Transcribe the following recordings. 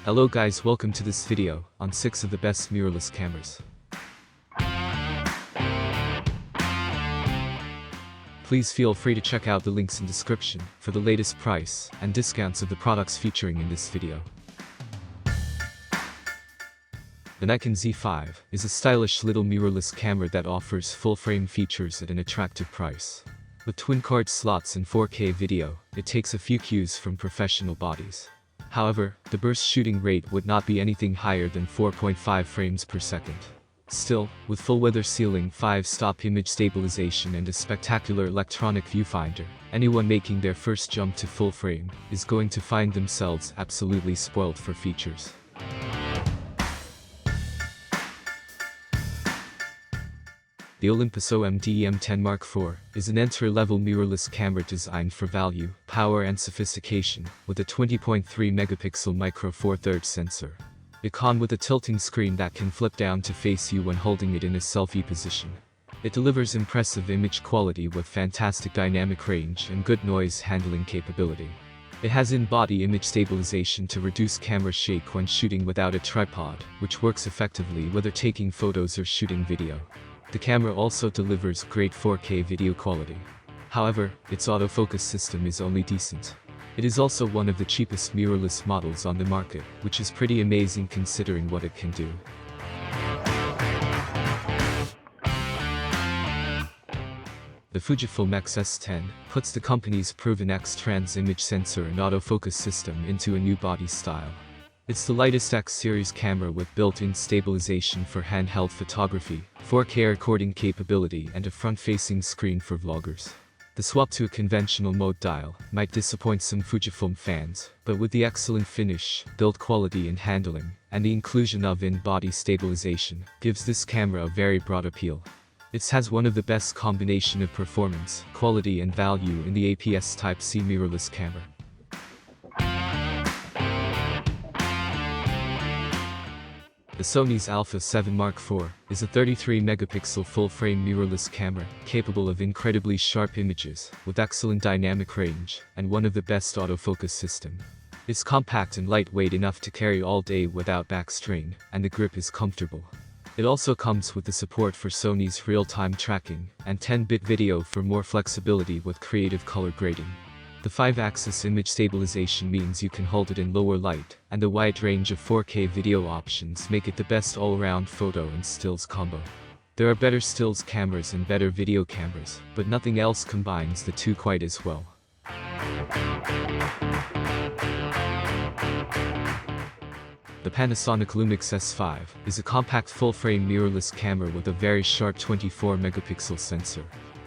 Hello guys, welcome to this video on 6 of the best mirrorless cameras. Please feel free to check out the links in description for the latest price and discounts of the products featuring in this video. The Nikon Z5 is a stylish little mirrorless camera that offers full-frame features at an attractive price. With twin card slots and 4K video, it takes a few cues from professional bodies. However, the burst shooting rate would not be anything higher than 4.5 frames per second. Still, with full weather sealing, 5-stop image stabilization and a spectacular electronic viewfinder, anyone making their first jump to full frame is going to find themselves absolutely spoiled for features. The Olympus OMD-M10 Mark IV is an entry-level mirrorless camera designed for value, power and sophistication, with a 20.3 megapixel micro Four Thirds sensor. It comes with a tilting screen that can flip down to face you when holding it in a selfie position. It delivers impressive image quality with fantastic dynamic range and good noise handling capability. It has in-body image stabilization to reduce camera shake when shooting without a tripod, which works effectively whether taking photos or shooting video. The camera also delivers great 4K video quality. However, its autofocus system is only decent. It is also one of the cheapest mirrorless models on the market, which is pretty amazing considering what it can do. The Fujifilm X-S10 puts the company's proven X-Trans image sensor and autofocus system into a new body style. It's the lightest X-series camera with built-in stabilization for handheld photography, 4K recording capability and a front-facing screen for vloggers. The swap to a conventional mode dial might disappoint some Fujifilm fans, but with the excellent finish, build quality and handling, and the inclusion of in-body stabilization, gives this camera a very broad appeal. It has one of the best combination of performance, quality and value in the APS Type-C mirrorless camera. The Sony's Alpha 7 Mark IV is a 33-megapixel full-frame mirrorless camera capable of incredibly sharp images, with excellent dynamic range, and one of the best autofocus system. It's compact and lightweight enough to carry all day without back strain, and the grip is comfortable. It also comes with the support for Sony's real-time tracking, and 10-bit video for more flexibility with creative color grading. The 5-axis image stabilization means you can hold it in lower light, and the wide range of 4K video options make it the best all-around photo and stills combo. There are better stills cameras and better video cameras, but nothing else combines the two quite as well. The Panasonic Lumix S5 is a compact full-frame mirrorless camera with a very sharp 24-megapixel sensor.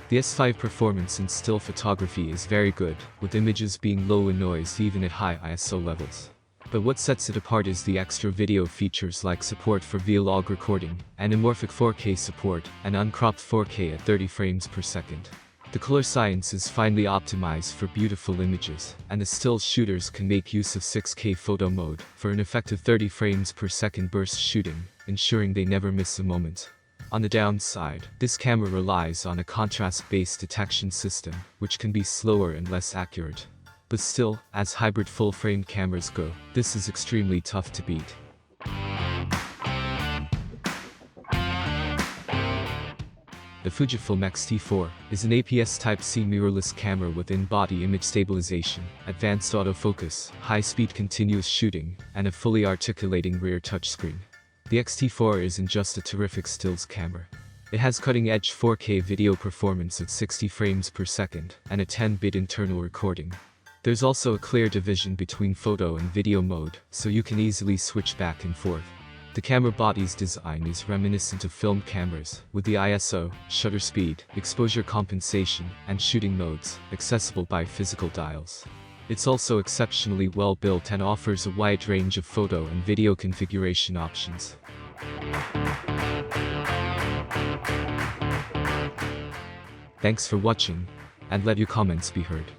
The S5 performance in still photography is very good, with images being low in noise even at high ISO levels. But what sets it apart is the extra video features like support for vlog recording, anamorphic 4K support, and uncropped 4K at 30 frames per second. The color science is finely optimized for beautiful images, and the still shooters can make use of 6K photo mode for an effective 30 frames per second burst shooting, ensuring they never miss a moment. On the downside, this camera relies on a contrast-based detection system, which can be slower and less accurate. But still, as hybrid full-frame cameras go, this is extremely tough to beat. The Fujifilm X-T4 is an APS Type-C mirrorless camera with in-body image stabilization, advanced autofocus, high-speed continuous shooting, and a fully articulating rear touchscreen. The X-T4 isn't just a terrific stills camera. It has cutting-edge 4K video performance at 60 frames per second and a 10-bit internal recording. There's also a clear division between photo and video mode, so you can easily switch back and forth. The camera body's design is reminiscent of film cameras, with the ISO, shutter speed, exposure compensation, and shooting modes accessible by physical dials. It's also exceptionally well built and offers a wide range of photo and video configuration options. Thanks for watching, and let your comments be heard.